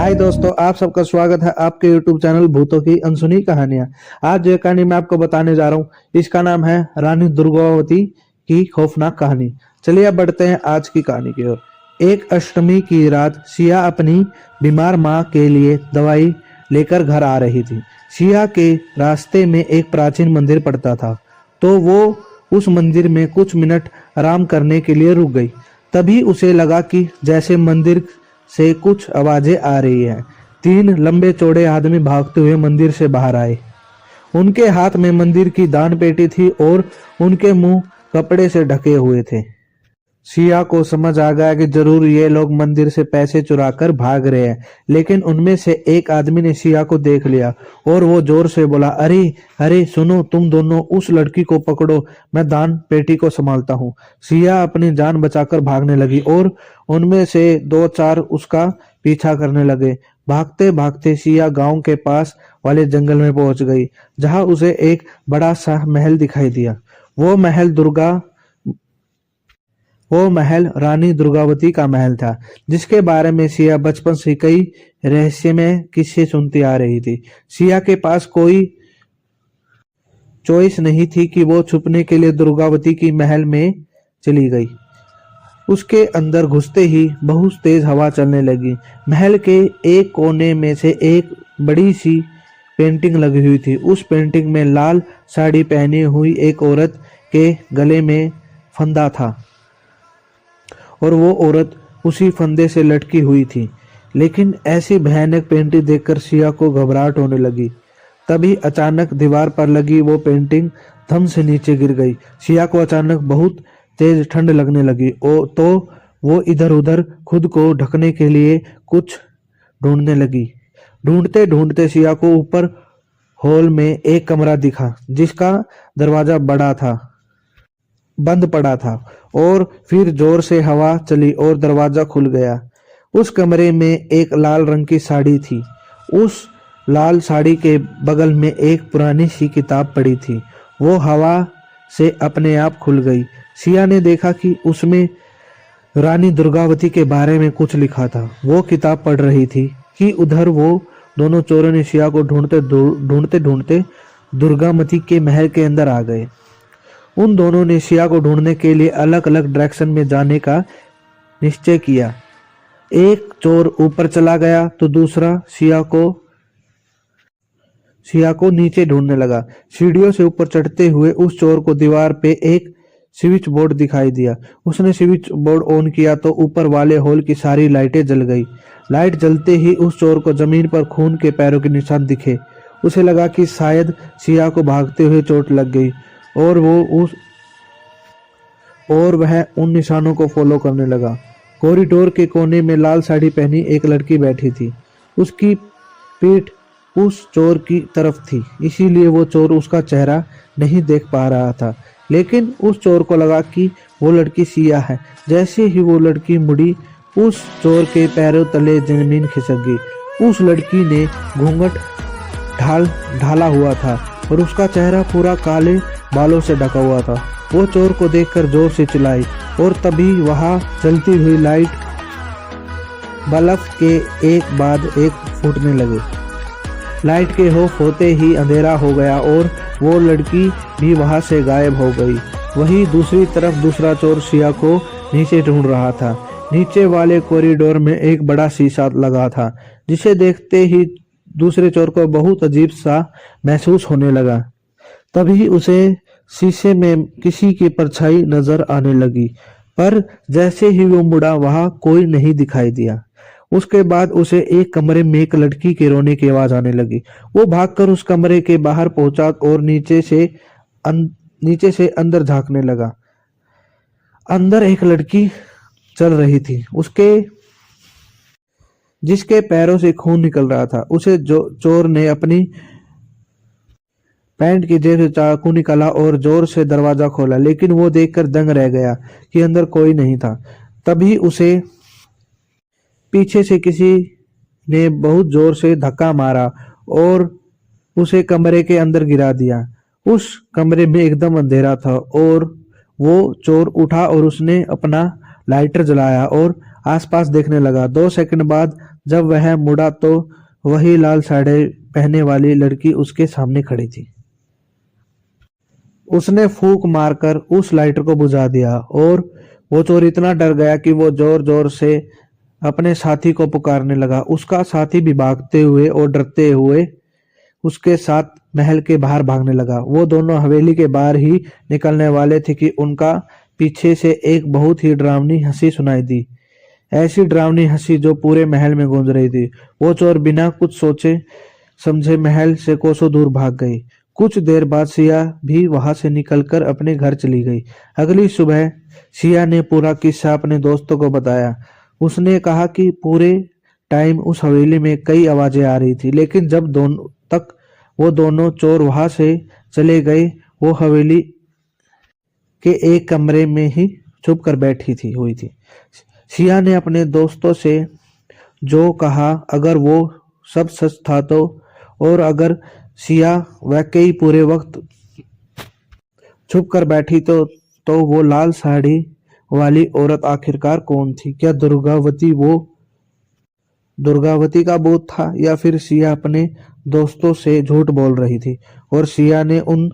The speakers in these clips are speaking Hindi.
हाय दोस्तों, आप सबका स्वागत है आपके YouTube चैनल भूतों की अनसुनी कहानियां। आज जो कहानी मैं आपको बताने जा रहा हूँ, इसका नाम है रानी दुर्गावती की खौफनाक कहानी। चलिए अब बढ़ते हैं आज की कहानी की ओर। एक अष्टमी की रात सिया अपनी बीमार माँ के लिए दवाई लेकर घर आ रही थी। सिया के रास्ते में एक प्राचीन मंदिर पड़ता था, तो वो उस मंदिर में कुछ मिनट आराम करने के लिए रुक गई। तभी उसे लगा कि जैसे मंदिर से कुछ आवाजें आ रही हैं। तीन लंबे चौड़े आदमी भागते हुए मंदिर से बाहर आए। उनके हाथ में मंदिर की दान पेटी थी और उनके मुंह कपड़े से ढके हुए थे। सिया को समझ आ गया कि जरूर ये लोग मंदिर से पैसे चुराकर भाग रहे हैं, लेकिन उनमें से एक आदमी ने सिया को देख लिया और वो जोर से बोला, अरे अरे सुनो, तुम दोनों उस लड़की को पकड़ो, मैं दान पेटी को संभालता हूँ। सिया अपनी जान बचाकर भागने लगी और उनमें से दो चार उसका पीछा करने लगे। भागते भागते सिया गांव के पास वाले जंगल में पहुंच गई, जहां उसे एक बड़ा सा महल दिखाई दिया। वो महल रानी दुर्गावती का महल था, जिसके बारे में सिया बचपन से कई रहस्यमय किस्से सुनती आ रही थी। सिया के पास कोई चॉइस नहीं थी कि वो छुपने के लिए दुर्गावती की महल में चली गई। उसके अंदर घुसते ही बहुत तेज हवा चलने लगी। महल के एक कोने में से एक बड़ी सी पेंटिंग लगी हुई थी। उस पेंटिंग में लाल साड़ी पहनी हुई एक औरत के गले में फंदा था और वो औरत उसी फंदे से लटकी हुई थी। लेकिन ऐसी भयानक पेंटिंग देखकर सिया को घबराहट होने लगी। तभी अचानक दीवार पर लगी वो पेंटिंग धम से नीचे गिर गई। सिया को अचानक बहुत तेज ठंड लगने लगी तो वो इधर उधर खुद को ढकने के लिए कुछ ढूंढने लगी। ढूंढते ढूंढते सिया को ऊपर हॉल में एक कमरा दिखा, जिसका दरवाजा बंद पड़ा था। और फिर जोर से हवा चली और दरवाजा खुल गया। उस कमरे में एक लाल रंग की साड़ी थी। उस लाल साड़ी के बगल में एक पुरानी सी किताब पड़ी थी। वो हवा से अपने आप खुल गई। सिया ने देखा कि उसमें रानी दुर्गावती के बारे में कुछ लिखा था। वो किताब पढ़ रही थी कि उधर वो दोनों चोरों ने सिया को ढूंढते ढूंढते दुर्गावती के महल के अंदर आ गए। उन दोनों ने सिया को ढूंढने के लिए अलग अलग डायरेक्शन में जाने का निश्चय किया। एक चोर ऊपर चला गया तो दूसरा सिया को नीचे ढूंढने लगा। सीढ़ियों से ऊपर चढ़ते हुए उस चोर को दीवार पे एक स्विच बोर्ड दिखाई दिया। उसने स्विच बोर्ड ऑन किया तो ऊपर वाले हॉल की सारी लाइटें जल गई। लाइट जलते ही उस चोर को जमीन पर खून के पैरों के निशान दिखे। उसे लगा कि शायद सिया को भागते हुए चोट लग गई और वह उन निशानों को फॉलो करने लगा। कॉरिडोर के कोने में लाल साड़ी पहनी एक लड़की बैठी थी। उसकी पीठ उस चोर की तरफ थी, इसीलिए वो चोर उसका चेहरा नहीं देख पा रहा था। लेकिन उस चोर को लगा कि वो लड़की सिया है। जैसे ही वो लड़की मुड़ी, उस चोर के पैरों तले जमीन खिसक गई। उस लड़की ने घूंघट ढाला हुआ था और उसका चेहरा पूरा काले बालों से ढका हुआ था। वो चोर को देखकर जोर से चिल्लाई और तभी वहां चलती हुई लाइट बल्ब के एक बाद एक फूटने लगे। लाइट के ऑफ होते ही अंधेरा हो गया और वो लड़की भी वहां से गायब हो गई। वहीं दूसरी तरफ दूसरा चोर सिया को नीचे ढूंढ रहा था। नीचे वाले कॉरिडोर में एक बड़ा शीशा लगा था, जिसे देखते ही दूसरे चोर को बहुत अजीब सा महसूस होने लगा। तभी उसे शीशे में किसी की परछाई नजर आने लगी, पर जैसे ही वो मुड़ा वहां कोई नहीं दिखाई दिया। उसके बाद उसे एक कमरे में एक लड़की के रोने की आवाज आने लगी। वो भागकर उस कमरे के बाहर पहुंचा और नीचे से अंदर झांकने लगा। अंदर एक लड़की चल रही थी, जिसके पैरों से खून निकल रहा था। उसे चोर ने अपनी पैंट की जेब से चाकू निकाला और जोर से दरवाजा खोला, लेकिन वो देखकर दंग रह गया कि अंदर कोई नहीं था। तभी उसे पीछे से किसी ने बहुत जोर से धक्का मारा और उसे कमरे के अंदर गिरा दिया। उस कमरे में एकदम अंधेरा था और वो चोर उठा और उसने अपना लाइटर जलाया और आसपास देखने लगा। 2 सेकंड बाद जब वह मुड़ा तो वही लाल साड़ी पहने वाली लड़की उसके सामने खड़ी थी। उसने फूंक मारकर उस लाइटर को बुझा दिया और वो चोर इतना डर गया कि वो जोर जोर से अपने साथी को पुकारने लगा। उसका साथी भी भागते हुए और डरते हुए उसके साथ महल के बाहर भागने लगा। वो दोनों हवेली के बाहर ही निकलने वाले थे कि उनका पीछे से एक बहुत ही डरावनी हंसी सुनाई दी। ऐसी डरावनी हंसी जो पूरे महल में गूंज रही थी। वो चोर बिना कुछ सोचे समझे महल से कोसों दूर भाग गई। कुछ देर बाद सिया भी वहां से निकलकर अपने घर चली गई। अगली सुबह सिया ने पूरा किस्सा अपने दोस्तों को बताया। उसने कहा कि पूरे टाइम उस हवेली में कई आवाजें आ रही थी, लेकिन जब दोनों तक वो दोनों चोर वहां से चले गए, वो हवेली के एक कमरे में ही चुप कर बैठी थी हुई थी। सिया ने अपने दोस्तों से जो कहा अगर वो सब सच था तो, और अगर सिया वाकई पूरे वक्त छुप कर बैठी तो वो लाल साड़ी वाली औरत आखिरकार कौन थी? क्या दुर्गावती का भूत था या फिर सिया अपने दोस्तों से झूठ बोल रही थी और सिया ने उन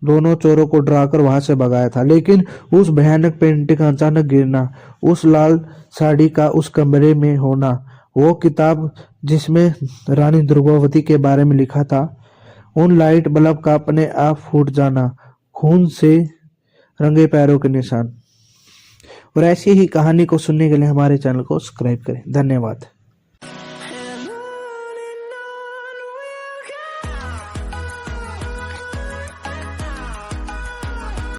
दोनों चोरों को डराकर वहां से भगाया था? लेकिन उस भयानक पेंटिंग का अचानक गिरना, उस लाल साड़ी का उस कमरे में होना, वो किताब जिसमें रानी दुर्गावती के बारे में लिखा था, उन लाइट बल्ब का अपने आप फूट जाना, खून से रंगे पैरों के निशान। और ऐसी ही कहानी को सुनने के लिए हमारे चैनल को सब्सक्राइब करें। धन्यवाद।